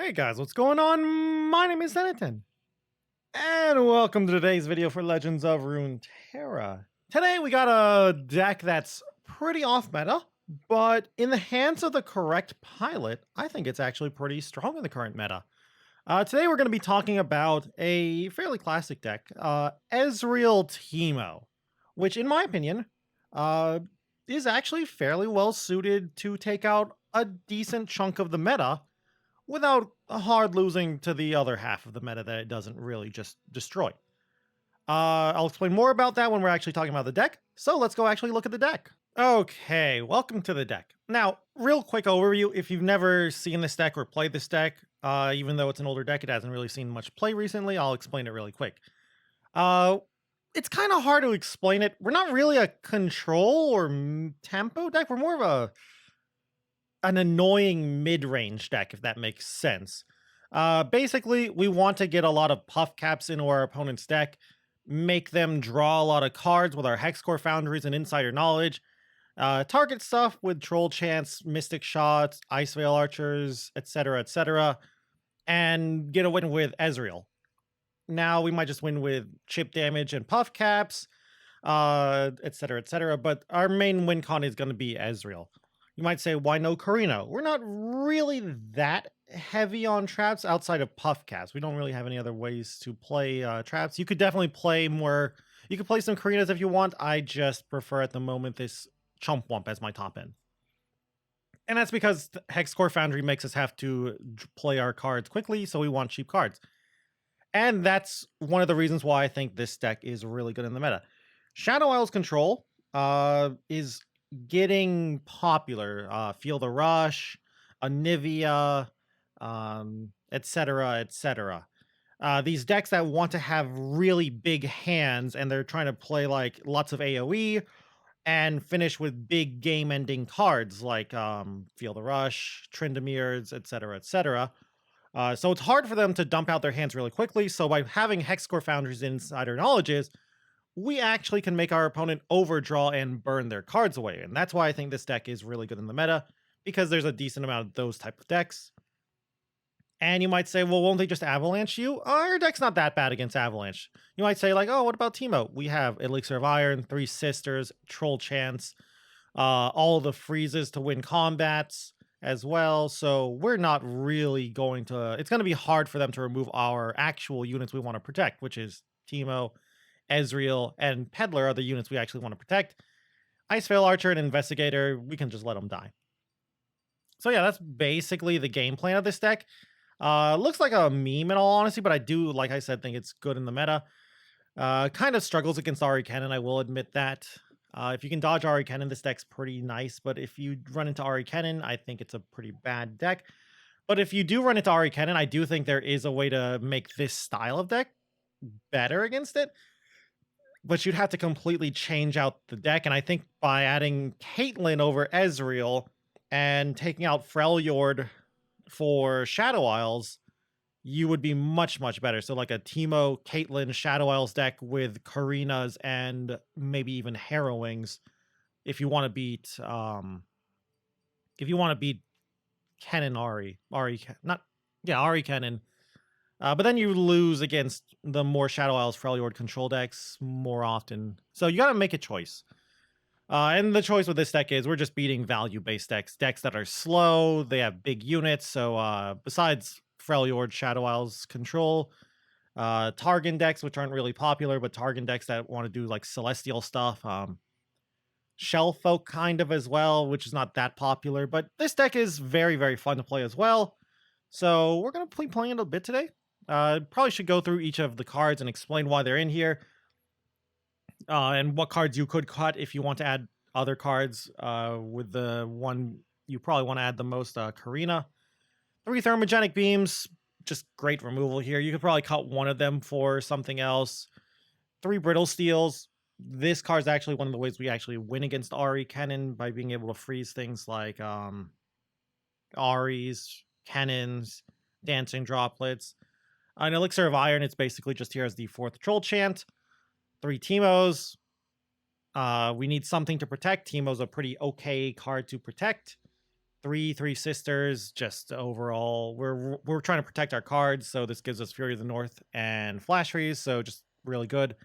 Hey guys, what's going on? My name is Zenaton, and welcome to today's video for Legends of Runeterra. Today we got a deck that's pretty off meta, but in the hands of the correct pilot, I think it's actually pretty strong in the current meta. Today we're going to be talking about a fairly classic deck, Ezreal Teemo, which in my opinion, uh, is actually fairly well suited to take out a decent chunk of the meta without hard losing to the other half of the meta that it doesn't really just destroy. I'll explain more about that when we're actually talking about the deck, so let's go actually look at the deck. Okay, welcome to the deck. Now, real quick overview, if you've never seen this deck or played this deck, even though it's an older deck, it hasn't really seen much play recently, I'll explain it really quick. It's kind of hard to explain it. We're not really a control or tempo deck, we're more of an annoying mid-range deck, if that makes sense. Basically, we want to get a lot of Puffcaps into our opponent's deck, make them draw a lot of cards with our Hexcore Foundries and Insider Knowledge, target stuff with Troll Chance, Mystic Shots, Ice Veil Archers, etc., and get a win with Ezreal. Now, we might just win with chip damage and Puffcaps, etc., but our main win con is going to be Ezreal. You might say, why no Karina? We're not really that heavy on traps outside of Puffcaps. We don't really have any other ways to play traps. You could definitely play more. You could play some Karinas if you want. I just prefer at the moment this Chump Wump as my top end. And that's because Hexcore Foundry makes us have to play our cards quickly, so we want cheap cards. And that's one of the reasons why I think this deck is really good in the meta. Shadow Isles Control is getting popular. Feel the Rush, Anivia, etc. These decks that want to have really big hands and they're trying to play like lots of AoE and finish with big game-ending cards like Feel the Rush, Tryndamere, etc. So it's hard for them to dump out their hands really quickly. So by having Hexcore Foundries and Insider Knowledges, we actually can make our opponent overdraw and burn their cards away. And that's why I think this deck is really good in the meta, because there's a decent amount of those type of decks. And you might say, well, won't they just Avalanche you? Our deck's not that bad against Avalanche. You might say, like, oh, what about Teemo? We have Elixir of Iron, Three Sisters, Troll Chance, all the freezes to win combats as well. So we're not really going to... It's going to be hard for them to remove our actual units we want to protect, which is Teemo, Ezreal, and Peddler are the units we actually want to protect. Ice Veil Archer and Investigator, we can just let them die. So yeah, that's basically the game plan of this deck. Looks like a meme in all honesty, but I do, like I said, think it's good in the meta. Kind of struggles against Ahri Kennen, I will admit that. If you can dodge Ahri Kennen, this deck's pretty nice, but if you run into Ahri Kennen, I think it's a pretty bad deck. But if you do run into Ahri Kennen, I do think there is a way to make this style of deck better against it. But you'd have to completely change out the deck, and I think by adding Caitlyn over Ezreal and taking out Freljord for Shadow Isles, you would be much, much better. So like a Teemo, Caitlyn, Shadow Isles deck with Karinas and maybe even Harrowings if you want to beat Kennen Ahri Kennen. But then you lose against the more Shadow Isles Freljord control decks more often. So you got to make a choice. And the choice with this deck is we're just beating value-based decks. Decks that are slow, they have big units. So besides Freljord, Shadow Isles control, Targon decks, which aren't really popular, but Targon decks that want to do like Celestial stuff. Shellfolk kind of as well, which is not that popular. But this deck is very, very fun to play as well. So we're going to be playing it a bit today. Probably should go through each of the cards and explain why they're in here. And what cards you could cut if you want to add other cards. With the one you probably want to add the most, Karina. 3 Thermogenic Beams, just great removal here. You could probably cut one of them for something else. 3 Brittle Steels. This card is actually one of the ways we actually win against Ahri Kennen by being able to freeze things like Ahri's, Kennen's, Dancing Droplets. An Elixir of Iron, it's basically just here as the 4th Troll Chant. 3 Teemos. We need something to protect. Teemo's a pretty okay card to protect. Three sisters. Just overall, we're trying to protect our cards, so this gives us Fury of the North and Flash Freeze, so just really good.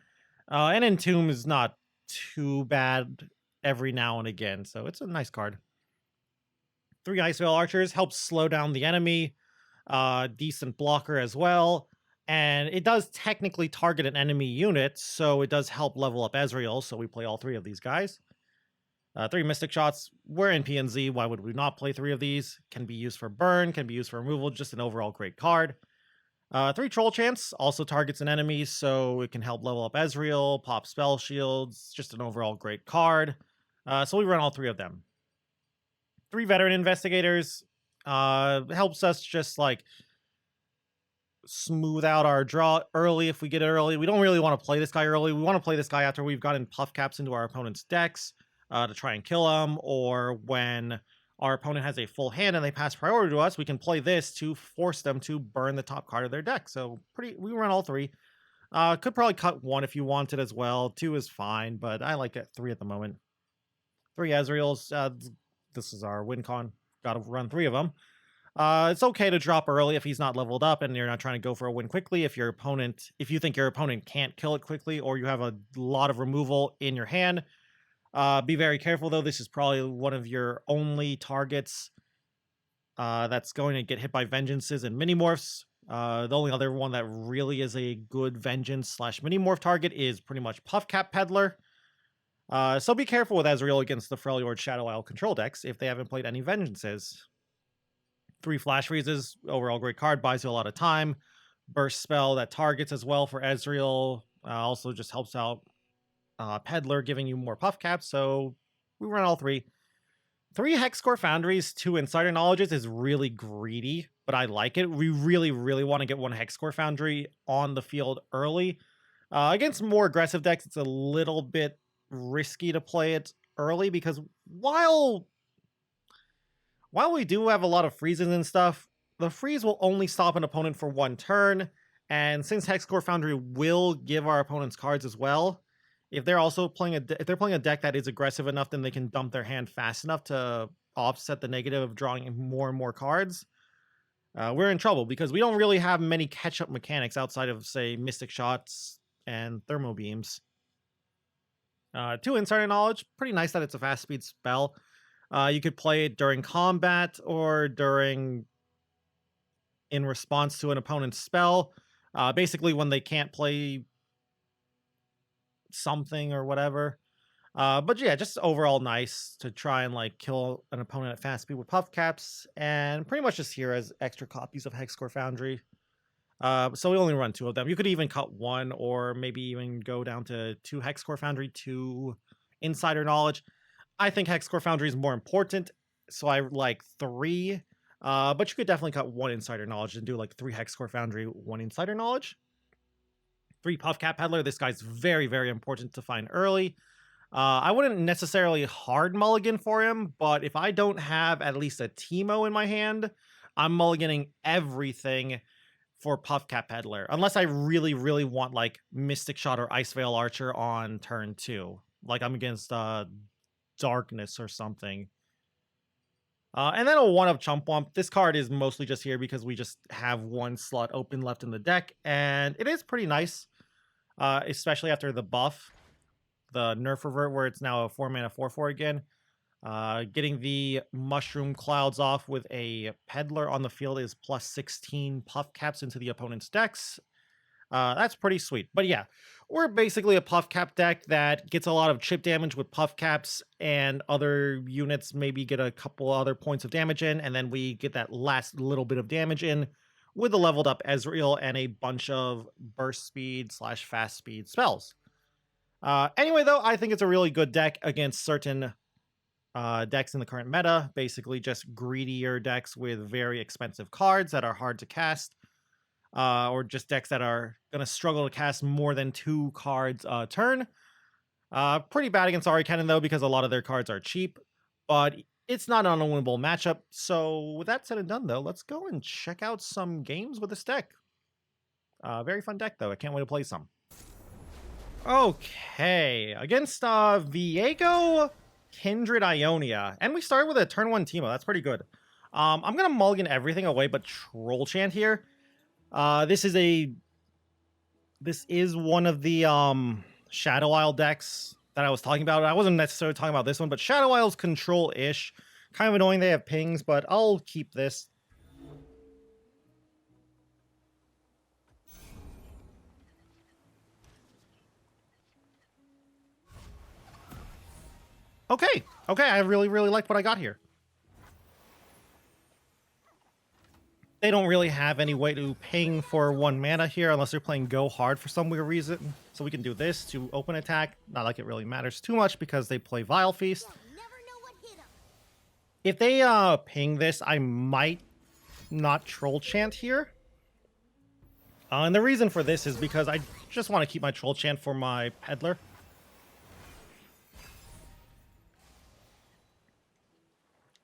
And Entomb is not too bad every now and again, so it's a nice card. 3 Ice Veil Archers helps slow down the enemy. Decent blocker as well. And it does technically target an enemy unit, so it does help level up Ezreal, so we play all 3 of these guys. 3 Mystic Shots. We're in PNZ. Why would we not play 3 of these? Can be used for burn, can be used for removal. Just an overall great card. 3 Troll Chance. Also targets an enemy, so it can help level up Ezreal, pop spell shields. Just an overall great card. So we run all 3 of them. 3 Veteran Investigators. Helps us just like smooth out our draw early if we get it early. We don't really want to play this guy early. We want to play this guy after we've gotten Puffcaps into our opponent's decks to try and kill him, or when our opponent has a full hand and they pass priority to us, we can play this to force them to burn the top card of their deck. So we run all 3. Could probably cut 1 if you wanted as well. 2 is fine, but I like it 3 at the moment. 3 Ezreals. This is our win con. Got to run 3 of them. It's okay to drop early if he's not leveled up and you're not trying to go for a win quickly. If you think your opponent can't kill it quickly, or you have a lot of removal in your hand, be very careful though. This is probably one of your only targets that's going to get hit by vengeances and minimorphs. The only other one that really is a good vengeance / minimorph target is pretty much Puffcap Peddler. So be careful with Ezreal against the Freljord Shadow Isle control decks if they haven't played any vengeances. 3 Flash Freezes, overall great card, buys you a lot of time. Burst spell that targets as well for Ezreal. Also just helps out Peddler, giving you more Puffcaps, so we run all 3. 3 Hexcore Foundries, 2 Insider Knowledges is really greedy, but I like it. We really, really want to get 1 Hexcore Foundry on the field early. Against more aggressive decks, it's a little bit risky to play it early, because while we do have a lot of freezes and stuff, the freeze will only stop an opponent for 1 turn, and since Hexcore Foundry will give our opponents cards as well, if they're also playing a deck that is aggressive enough, then they can dump their hand fast enough to offset the negative of drawing more and more cards. We're in trouble because we don't really have many catch-up mechanics outside of, say, Mystic Shots and Thermo Beams. 2 Insider Knowledge, pretty nice that it's a fast speed spell. You could play it during combat or in response to an opponent's spell. Basically when they can't play something or whatever. But yeah, just overall nice to try and like kill an opponent at fast speed with Puffcaps, and pretty much just here as extra copies of Hexcore Foundry. So we only run 2 of them. You could even cut 1, or maybe even go down to 2 Hexcore Foundry, 2 Insider Knowledge. I think Hexcore Foundry is more important, so I like 3. But you could definitely cut 1 Insider Knowledge and do like 3 Hexcore Foundry, 1 Insider Knowledge. 3 Puffcap Peddler. This guy's very, very important to find early. I wouldn't necessarily hard mulligan for him, but if I don't have at least a Teemo in my hand, I'm mulliganing everything for Puffcap Peddler. Unless I really, really want like Mystic Shot or Ice Veil Archer on turn 2. Like I'm against Darkness or something. And then a 1-up Chump Wump. This card is mostly just here because we just have 1 slot open left in the deck, and it is pretty nice, especially after the buff, the nerf revert, where it's now a 4-mana 4/4 again. Getting the Mushroom Clouds off with a Peddler on the field is plus 16 Puffcaps into the opponent's decks. That's pretty sweet. But yeah, we're basically a Puffcap deck that gets a lot of chip damage with Puffcaps, and other units maybe get a couple other points of damage in, and then we get that last little bit of damage in with a leveled up Ezreal and a bunch of burst speed / fast speed spells. Anyway, though, I think it's a really good deck against certain decks in the current meta. Basically just greedier decks with very expensive cards that are hard to cast. Or just decks that are going to struggle to cast more than 2 cards a turn. Pretty bad against Ahri Kennen, though, because a lot of their cards are cheap. But it's not an unwinnable matchup. So with that said and done, though, let's go and check out some games with this deck. Very fun deck, though. I can't wait to play some. Okay, against Viego, Kindred Ionia. And we started with a turn 1 Teemo. That's pretty good. I'm going to mulligan everything away but Troll Chant here. This is one of the Shadow Isle decks that I was talking about. I wasn't necessarily talking about this one, but Shadow Isle's control-ish. Kind of annoying they have pings, but I'll keep this. Okay, I really liked what I got here. They don't really have any way to ping for 1 mana here unless they're playing Go Hard for some weird reason. So we can do this to open attack. Not like it really matters too much because they play Vile Feast. If they ping this, I might not Troll Chant here. And the reason for this is because I just want to keep my Troll Chant for my Peddler.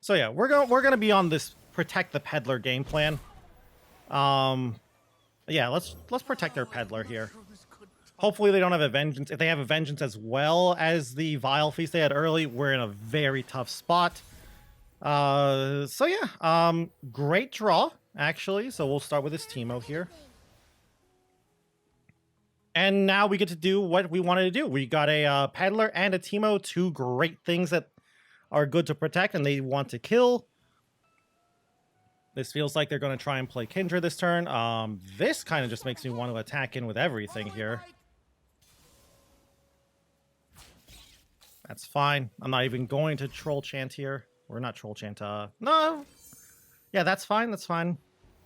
So yeah, we're gonna be on this protect the Peddler game plan. Yeah, let's protect their Peddler here. Hopefully they don't have a Vengeance. If they have a Vengeance as well as the Vile Feast they had early, we're in a very tough spot. So yeah, great draw, actually. So we'll start with this Teemo here. And now we get to do what we wanted to do. We got a Peddler and a Teemo, 2 great things that are good to protect and they want to kill. This feels like they're going to try and play Kindred this turn. This kind of just makes me want to attack in with everything here. That's fine. I'm not even going to Troll Chant here. Or not Troll Chant, no! Yeah, that's fine, that's fine.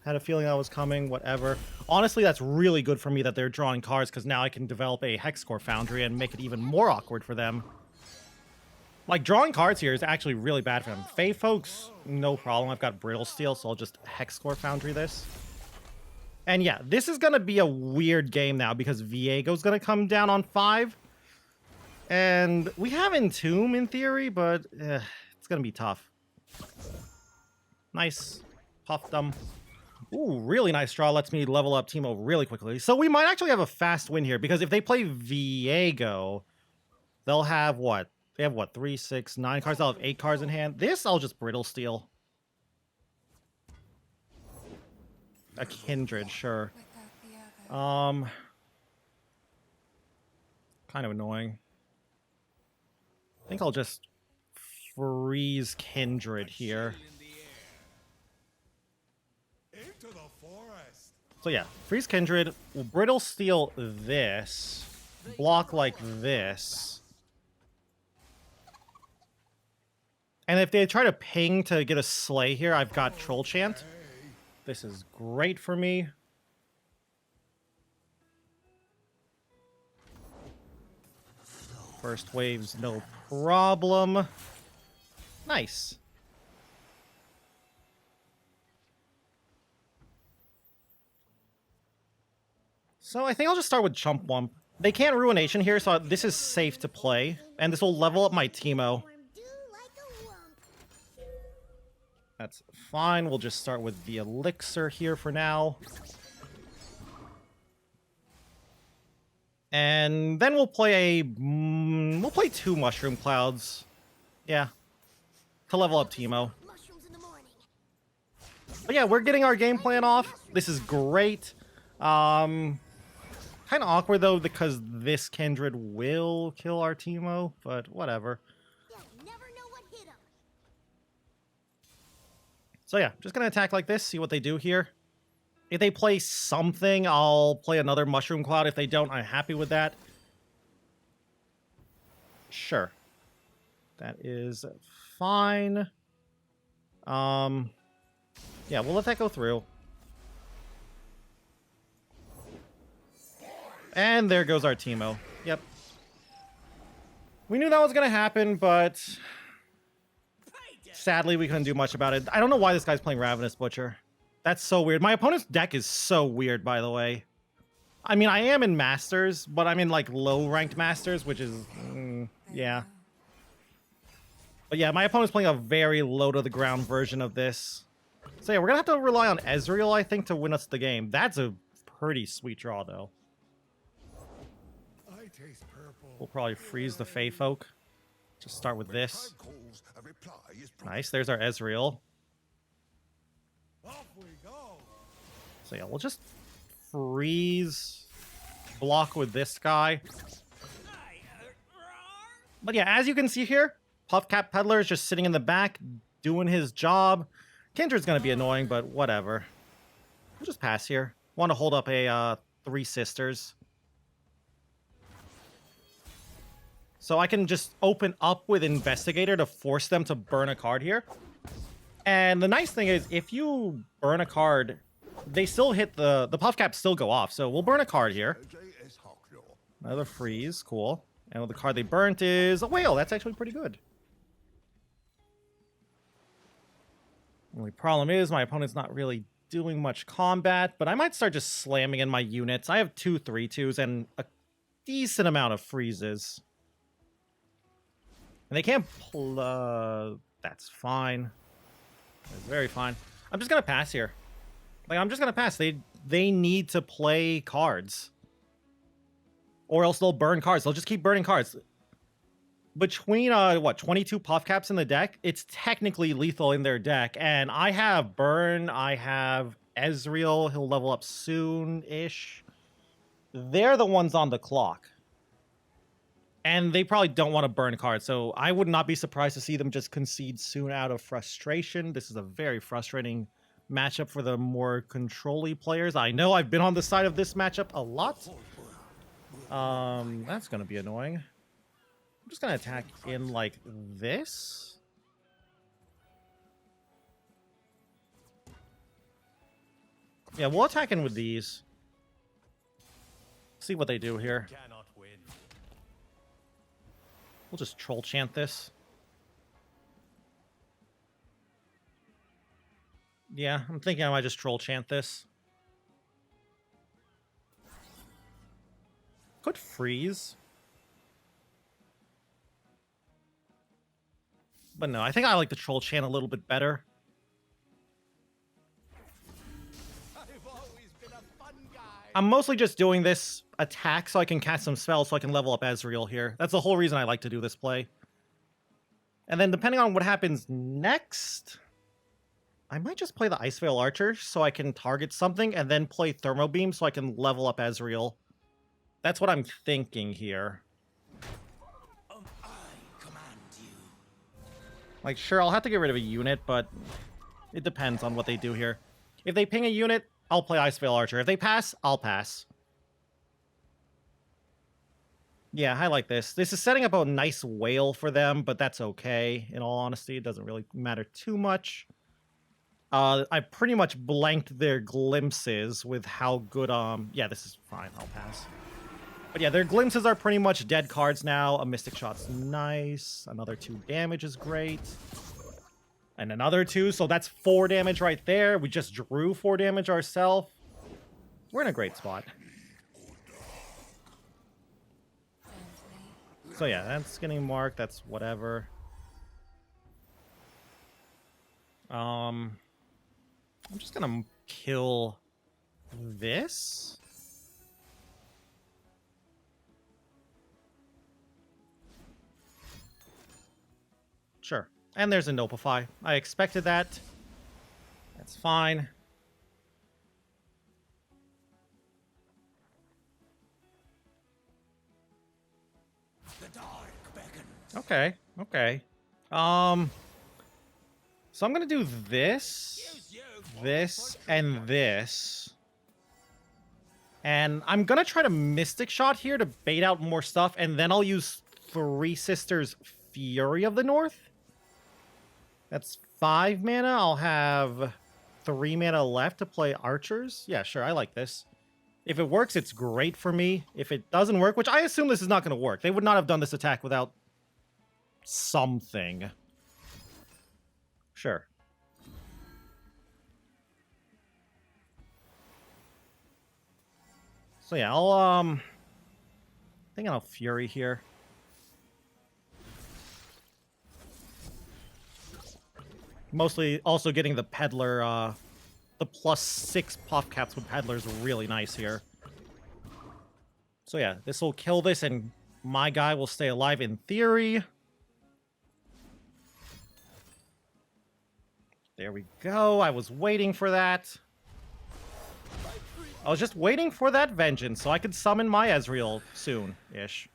Had a feeling that was coming, whatever. Honestly, that's really good for me that they're drawing cards, because now I can develop a Hexcore Foundry and make it even more awkward for them. Like, drawing cards here is actually really bad for them. Fae folks, no problem. I've got Brittle Steel, so I'll just Hexcore Foundry this. And yeah, this is going to be a weird game now because Viego's going to come down on 5. And we have Entomb in theory, but it's going to be tough. Nice. Puff them. Ooh, really nice draw. Lets me level up Teemo really quickly. So we might actually have a fast win here because if they play Viego, they'll have what? They have what? 3, 6, 9 cards. They'll have 8 cards in hand. This, I'll just Brittle Steel. A Kindred, sure. Kind of annoying. I think I'll just freeze Kindred here. So yeah, freeze Kindred. We'll Brittle Steel this. Block like this. And if they try to ping to get a Slay here, I've got Troll Chant. This is great for me. First wave's no problem. Nice. So I think I'll just start with Chump Wump. They can't Ruination here, so this is safe to play. And this will level up my Teemo. That's fine. We'll just start with the Elixir here for now. And then we'll play we'll play 2 Mushroom Clouds. Yeah. To level up Teemo. But yeah, we're getting our game plan off. This is great. Kind of awkward though because this Kindred will kill our Teemo, but whatever. So yeah, just gonna attack like this, see what they do here. If they play something, I'll play another Mushroom Cloud. If they don't, I'm happy with that. Sure. That is fine. Yeah, we'll let that go through. And there goes our Teemo. Yep. We knew that was gonna happen, but sadly, we couldn't do much about it. I don't know why this guy's playing Ravenous Butcher. That's so weird. My opponent's deck is so weird, by the way. I mean, I am in Masters, but I'm in, like, low-ranked Masters, which is... yeah. But yeah, my opponent's playing a very low-to-the-ground version of this. So yeah, we're gonna have to rely on Ezreal, I think, to win us the game. That's a pretty sweet draw, though. We'll probably freeze the Fae Folk. Just start with this. Nice, there's our Ezreal. So yeah, we'll just freeze, block with this guy. But yeah, as you can see here, Puffcap Peddler is just sitting in the back, doing his job. Kindred's gonna be annoying, but whatever. We'll just pass here. Want to hold up a Three Sisters. So I can just open up with Investigator to force them to burn a card here. And the nice thing is, if you burn a card, they still hit the Puffcaps still go off. So we'll burn a card here. Another freeze, cool. And the card they burnt is a whale. That's actually pretty good. Only problem is my opponent's not really doing much combat, but I might start just slamming in my units. I have 2 3/2s and a decent amount of freezes. And they can't that's fine. That's very fine. I'm just gonna pass here. Like, I'm just gonna pass. They need to play cards. Or else they'll burn cards. They'll just keep burning cards. Between, what, 22 Puffcaps in the deck, it's technically lethal in their deck. And I have Burn, I have Ezreal, he'll level up soon-ish. They're the ones on the clock. And they probably don't want to burn cards, so I would not be surprised to see them just concede soon out of frustration. This is a very frustrating matchup for the more control-y players. I know I've been on the side of this matchup a lot. That's going to be annoying. I'm just going to attack in like this. Yeah, we'll attack in with these. See what they do here. We'll just troll chant this. Yeah, I'm thinking I might just troll chant this. Could freeze. But no, I think I like the troll chant a little bit better. I'm mostly just doing this attack so I can cast some spells so I can level up Ezreal here. That's the whole reason I like to do this play. And then depending on what happens next, I might just play the Ice Veil Archer so I can target something and then play Thermo Beam so I can level up Ezreal. That's what I'm thinking here. Like, sure, I'll have to get rid of a unit, but it depends on what they do here. If they ping a unit, I'll play Ice Veil Archer. If they pass, I'll pass. Yeah, I like this. This is setting up a nice whale for them, but that's okay. In all honesty, it doesn't really matter too much. I pretty much blanked their glimpses with how good, yeah, this is fine. I'll pass. But yeah, their glimpses are pretty much dead cards now. A Mystic Shot's nice. Another 2 damage is great. And another 2, so that's 4 damage right there. We just drew 4 damage ourselves. We're in a great spot. So yeah, that's getting marked. That's whatever. I'm just gonna kill this. Sure. And there's a Nopify. I expected that. That's fine. The dark beckons. Okay, okay. So I'm gonna do this, this, and this. And I'm gonna try to Mystic Shot here to bait out more stuff, and then I'll use Three Sisters Fury of the North. That's 5 mana. I'll have 3 mana left to play archers. Yeah, sure, I like this. If it works, it's great for me. If it doesn't work, which I assume this is not going to work. They would not have done this attack without something. Sure. So yeah, I think I'll Fury here. Mostly also getting the Peddler, the +6 Puffcaps with Peddler is really nice here. So yeah, this will kill this and my guy will stay alive in theory. There we go. I was waiting for that. I was just waiting for that vengeance so I could summon my Ezreal soon-ish.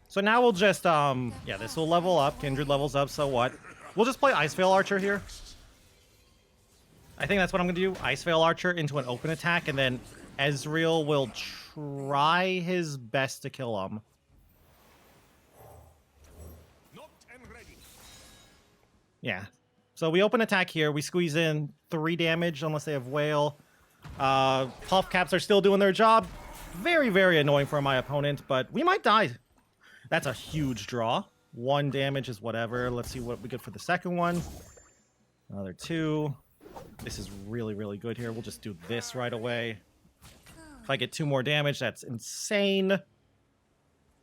So now we'll just, yeah, this will level up. Kindred levels up, so what? We'll just play Ice Veil Archer here. I think that's what I'm going to do. Ice Veil Archer into an open attack, and then Ezreal will try his best to kill him. Yeah. So we open attack here. We squeeze in 3 damage unless they have Whale. Puffcaps are still doing their job. Very, very annoying for my opponent, but we might die. That's a huge draw. 1 damage is whatever. Let's see what we get for the second one. Another 2. This is really, really good here. We'll just do this right away. If I get 2 more damage, that's insane.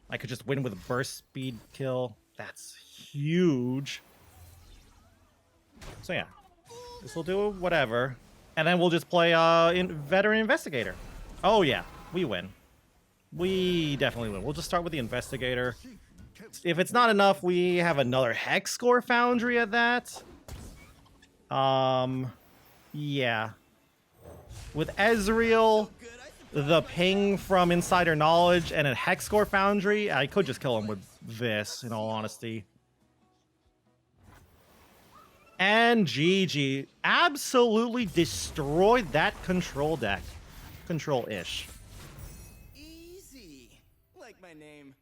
I could just win with a burst speed kill. That's huge. So yeah, this will do whatever. And then we'll just play Veteran Investigator. Oh yeah, we win. We definitely win. We'll just start with the Investigator. If it's not enough, we have another Hex Score Foundry at that. Yeah. With Ezreal, the ping from Insider Knowledge, and a Hex Score Foundry, I could just kill him with this, in all honesty. And GG. Absolutely destroyed that control deck. Control-ish. Easy. Like my name.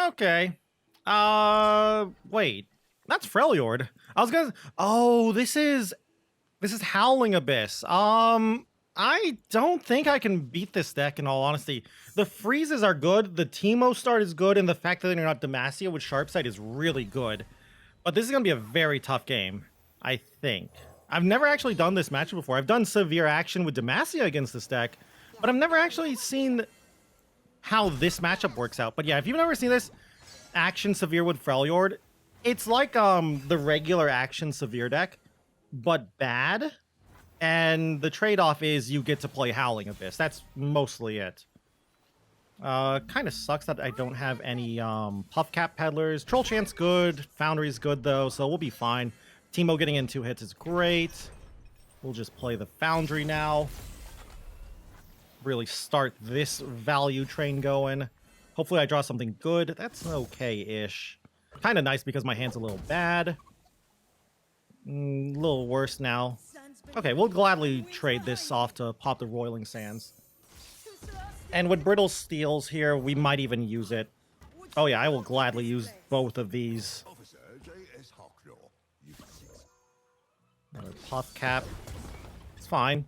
Okay. Wait. That's Freljord. I was gonna... Oh, this is Howling Abyss. I don't think I can beat this deck, in all honesty. The freezes are good, the Teemo start is good, and the fact that they're not Demacia with Sharpsight is really good. But this is going to be a very tough game, I think. I've never actually done this matchup before. I've done severe action with Demacia against this deck, but I've never actually seen how this matchup works out. But yeah, if you've never seen this action severe with Freljord, it's like the regular action severe deck, but bad. And the trade-off is you get to play Howling Abyss. That's mostly it. Kind of sucks that I don't have any Puffcap Peddlers. Troll Chant's good. Foundry's good, though, so we'll be fine. Teemo getting in 2 hits is great. We'll just play the Foundry now. Really start this value train going. Hopefully I draw something good. That's okay-ish. Kind of nice because my hand's a little bad. A little worse now. Okay, we'll gladly trade this off to pop the Roiling Sands. And with Brittle Steels here, we might even use it. Oh yeah, I will gladly use both of these. Another Puffcap. It's fine.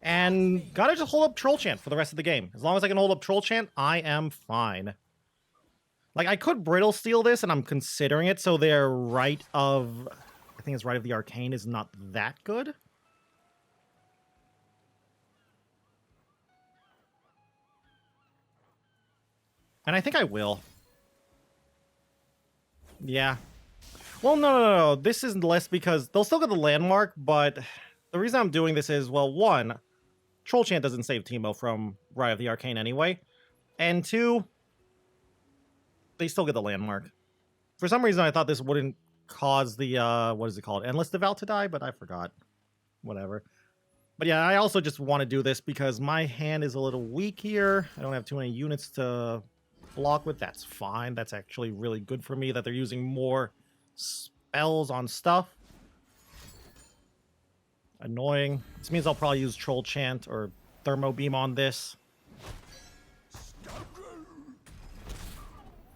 And gotta just hold up Troll Chant for the rest of the game. As long as I can hold up Troll Chant, I am fine. Like, I could Brittle Steel this, and I'm considering it, so their Rite of... I think it's Rite of the Arcane is not that good. And I think I will. Yeah. Well, no. This is less because they'll still get the landmark, but the reason I'm doing this is, well, 1, Troll Chant doesn't save Teemo from Rite of the Arcane anyway. And 2, they still get the landmark. For some reason, I thought this wouldn't cause the, what is it called? Endless Devout to die, but I forgot. Whatever. But yeah, I also just want to do this because my hand is a little weak here. I don't have too many units to block with. That's fine. That's actually really good for me that they're using more spells on stuff. Annoying. This means I'll probably use Troll Chant or Thermo Beam on this.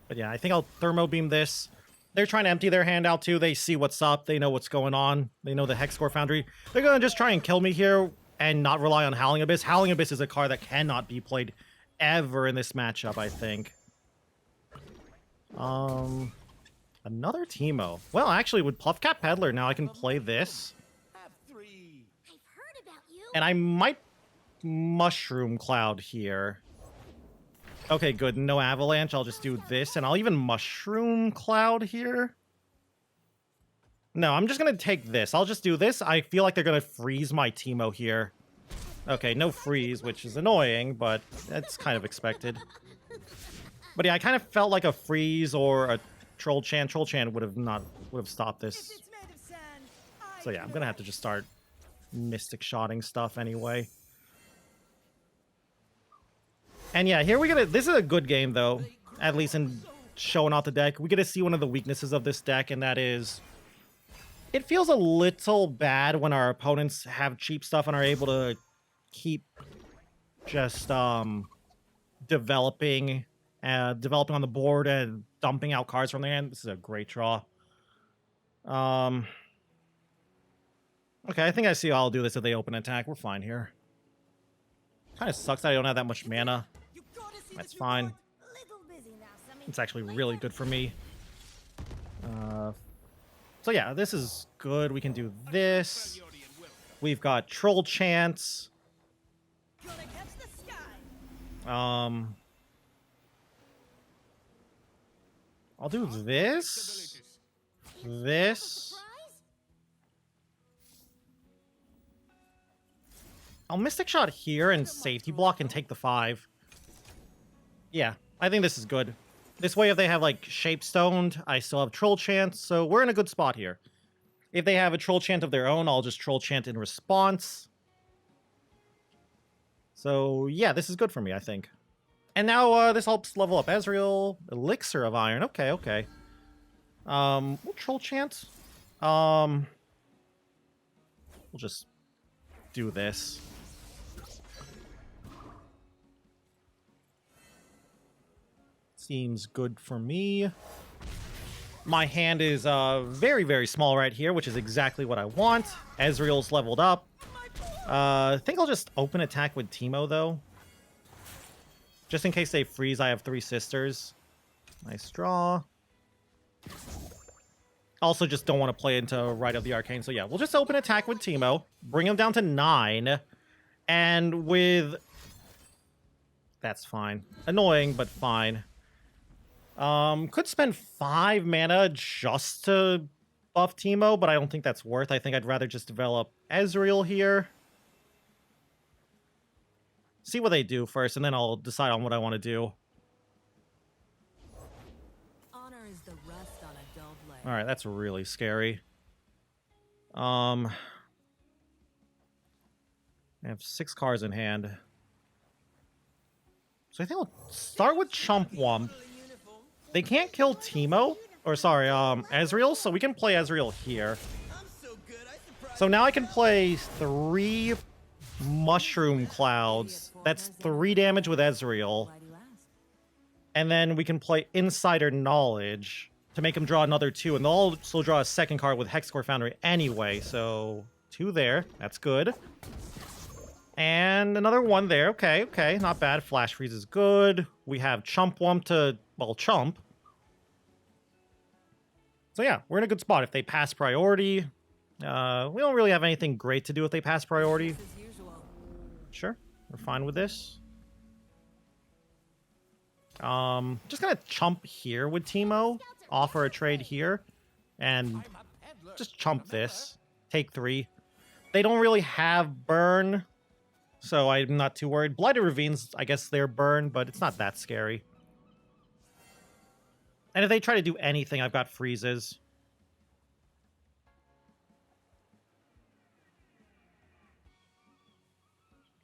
But yeah, I think I'll Thermo Beam this. They're trying to empty their hand out too. They see what's up. They know what's going on. They know the Hex Score Foundry. They're going to just try and kill me here and not rely on Howling Abyss. Howling Abyss is a card that cannot be played ever in this matchup, I think. Another Teemo. Well, actually, with Puffcap Peddler, now I can play this. And I might Mushroom Cloud here. Okay, good. No Avalanche. I'll just do this, and I'll even Mushroom Cloud here. No, I'm just going to take this. I'll just do this. I feel like they're going to freeze my Teemo here. Okay, no freeze, which is annoying, but that's kind of expected. But yeah, I kind of felt like a freeze or a Troll Chant. Troll Chant would have stopped If this. it's made of sand, So yeah, I'm gonna have to just start Mystic Shotting stuff anyway. And yeah, here we get this is a good game though, at least in showing off the deck. We get to see one of the weaknesses of this deck, and that is it feels a little bad when our opponents have cheap stuff and are able to keep just developing on the board and dumping out cards from their hand. This is a great draw. Okay, I think I see how I'll do this if they open attack. We're fine here. Kind of sucks that I don't have that much mana. That's fine. It's actually really good for me. So yeah, this is good. We can do this. We've got Troll Chants. I'll do this. This. I'll Mystic Shot here and safety block and take the 5. Yeah, I think this is good. This way, if they have, like, Shape Stoned, I still have Troll Chant, so we're in a good spot here. If they have a Troll Chant of their own, I'll just Troll Chant in response. So, yeah, this is good for me, I think. And now, this helps level up Ezreal. Elixir of Iron. Okay, okay. We'll Troll Chant. We'll just do this. Seems good for me. My hand is very, very small right here, which is exactly what I want. Ezreal's leveled up. I think I'll just open attack with Teemo, though. Just in case they freeze, I have 3 sisters. Nice draw. Also, just don't want to play into Rite of the Arcane. So yeah, we'll just open attack with Teemo. Bring him down to 9. And with... That's fine. Annoying, but fine. Could spend 5 mana just to buff Teemo, but I don't think that's worth. I think I'd rather just develop Ezreal here. See what they do first, and then I'll decide on what I want to do. Honor is the rust on a dull blade. All right, that's really scary. I have 6 cards in hand. So I think I'll start with Chump Wump. They can't kill Teemo, or sorry, Ezreal, so we can play Ezreal here. So now I can play 3 Mushroom Clouds. That's 3 damage with Ezreal. And then we can play Insider Knowledge to make him draw another 2, and they'll also draw a second card with Hexcore Foundry anyway, so 2 there. That's good. And another 1 there. Okay, okay, not bad. Flash Freeze is good. We have Chump Wump to, well, Chump. So yeah, we're in a good spot. If they pass priority, we don't really have anything great to do if they pass priority. Sure, we're fine with this. Just gonna chump here with Teemo, offer a trade here, and just chump this. Take 3. They don't really have burn, so I'm not too worried. Blighted Ravines, I guess they're burn, but it's not that scary. And if they try to do anything, I've got freezes.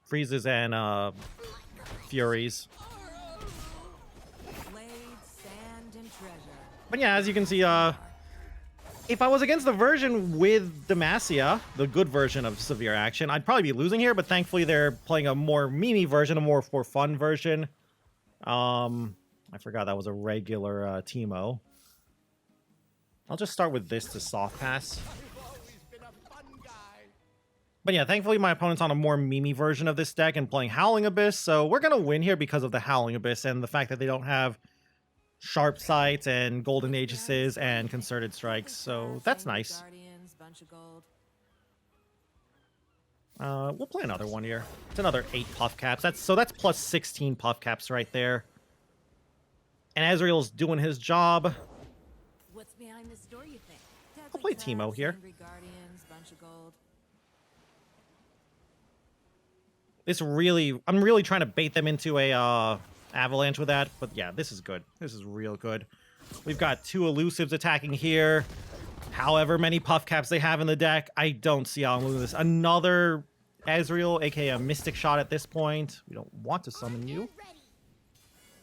Freezes and furies. But yeah, as you can see, if I was against the version with Demacia, the good version of Sivir Akshan, I'd probably be losing here, but thankfully they're playing a more meme version, a more for fun version. I forgot that was a regular Teemo. I'll just start with this to soft pass. But yeah, thankfully my opponent's on a more meme version of this deck and playing Howling Abyss, so we're going to win here because of the Howling Abyss and the fact that they don't have Sharp Sights and Golden Aegises and Concerted Strikes, so that's nice. We'll play another one here. It's another 8 Puffcaps. That's plus 16 Puffcaps right there. And Ezreal's doing his job. What's behind this door, you think? I'll play Teemo here. I'm really trying to bait them into a Avalanche with that, but yeah, this is good. This is real good. We've got 2 elusives attacking here. However many Puffcaps they have in the deck, I don't see how I'm losing this. Another Ezreal, aka a Mystic Shot at this point. We don't want to summon you.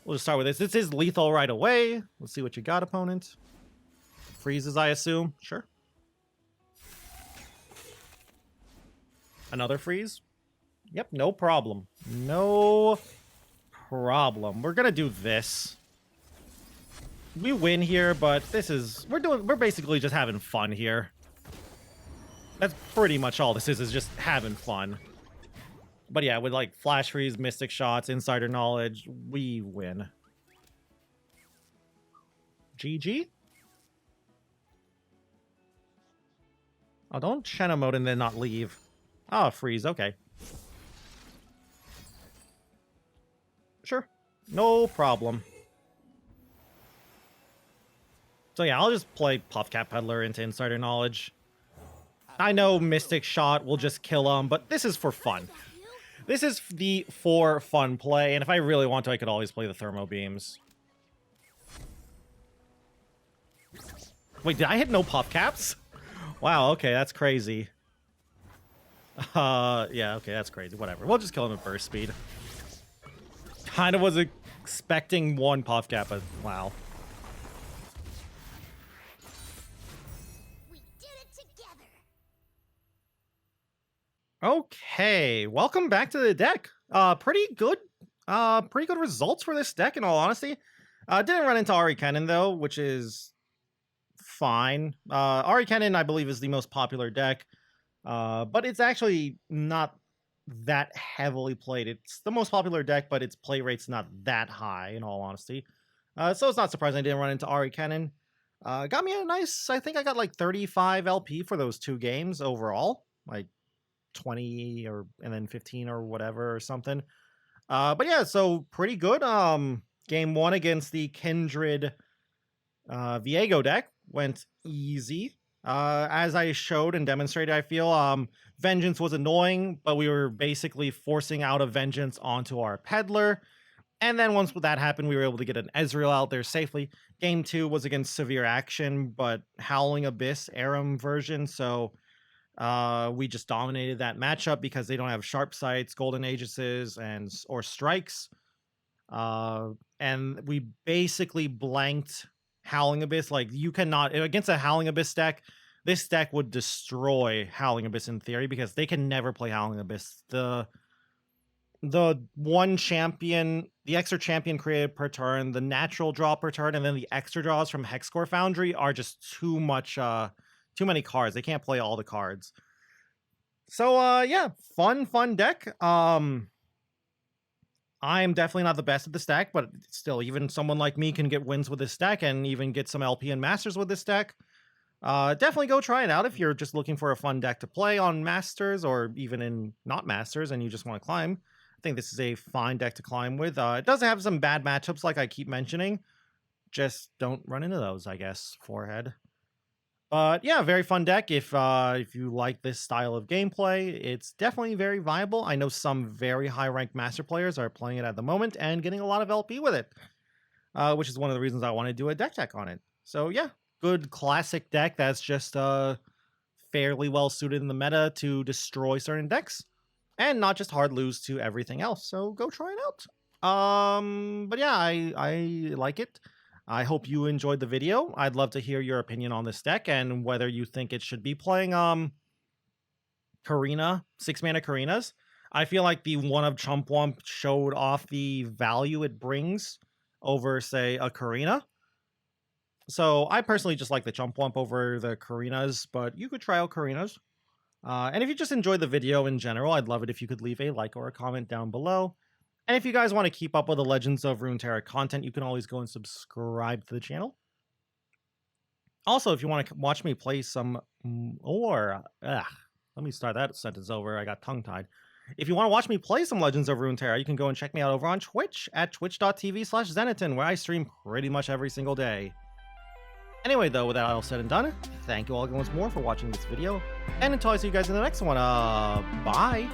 We'll just start with this. This is lethal right away. Let's see what you got, opponent. Freezes, I assume. Sure. Another freeze. Yep, no problem. No problem. We're gonna do this. We win here, but this is we're basically just having fun here. That's pretty much all this is just having fun. But yeah, with like flash freeze, mystic shots, insider knowledge, we win. GG. Oh, don't Shen emote and then not leave. Oh, freeze, okay. Sure. No problem. So yeah, I'll just play Puffcap Peddler into Insider Knowledge. I know Mystic Shot will just kill him, but this is for fun. This is the for fun play, and if I really want to, I could always play the Thermo Beams. Wait, did I hit no Puffcaps? Wow, okay, that's crazy. Yeah, okay, that's crazy. Whatever. We'll just kill him at burst speed. Kind of was expecting 1 Puffcap, but wow. We did it together. Okay, welcome back to the deck. Pretty good results for this deck, in all honesty. Didn't run into Ahri Kennen though, which is fine. Ahri Kennen, I believe, is the most popular deck, but it's actually not that heavily played. It's the most popular deck, but its play rate's not that high, in all honesty. So it's not surprising I didn't run into Ahri Kennen. Got me a nice, I think I got like 35 LP for those 2 games overall, like 20 and then 15 or whatever or something. But yeah, so pretty good. Game 1 against the Kindred Viego deck went easy. As I showed and demonstrated, I feel Vengeance was annoying, but we were basically forcing out a Vengeance onto our Peddler. And then once that happened, we were able to get an Ezreal out there safely. Game 2 was against Sivir Akshan, but Howling Abyss Aram version, so we just dominated that matchup because they don't have Sharp Sights, Golden Aegises, or Strikes. And we basically blanked Howling Abyss. Like, you cannot, against a Howling Abyss deck, this deck would destroy Howling Abyss in theory because they can never play Howling Abyss. The one champion, the extra champion created per turn, the natural draw per turn, and then the extra draws from Hexcore Foundry are just too many cards. They can't play all the cards. So yeah, fun deck. I'm definitely not the best at this deck, but still, even someone like me can get wins with this deck and even get some LP and Masters with this deck. Definitely go try it out if you're just looking for a fun deck to play on Masters or even in not Masters and you just want to climb. I think this is a fine deck to climb with. It does have some bad matchups like I keep mentioning. Just don't run into those, I guess, forehead. But yeah, very fun deck. If you like this style of gameplay, it's definitely very viable. I know some very high-ranked Master players are playing it at the moment and getting a lot of LP with it, which is one of the reasons I want to do a deck check on it. So yeah, good classic deck that's just fairly well suited in the meta to destroy certain decks and not just hard lose to everything else. So go try it out. But yeah, I like it. I hope you enjoyed the video. I'd love to hear your opinion on this deck and whether you think it should be playing Karina, 6-mana Karinas. I feel like the one of Chump Wump showed off the value it brings over, say, a Karina. So I personally just like the Chump Wump over the Karinas, but you could try out Karinas. And if you just enjoyed the video in general, I'd love it if you could leave a like or a comment down below. And if you guys want to keep up with the Legends of Runeterra content, you can always go and subscribe to the channel. Also, if you want to watch me play some let me start that sentence over. I got tongue-tied. If you want to watch me play some Legends of Runeterra, you can go and check me out over on Twitch at twitch.tv/Zenaton, where I stream pretty much every single day. Anyway, though, with that all said and done, thank you all once more for watching this video. And until I see you guys in the next one, bye!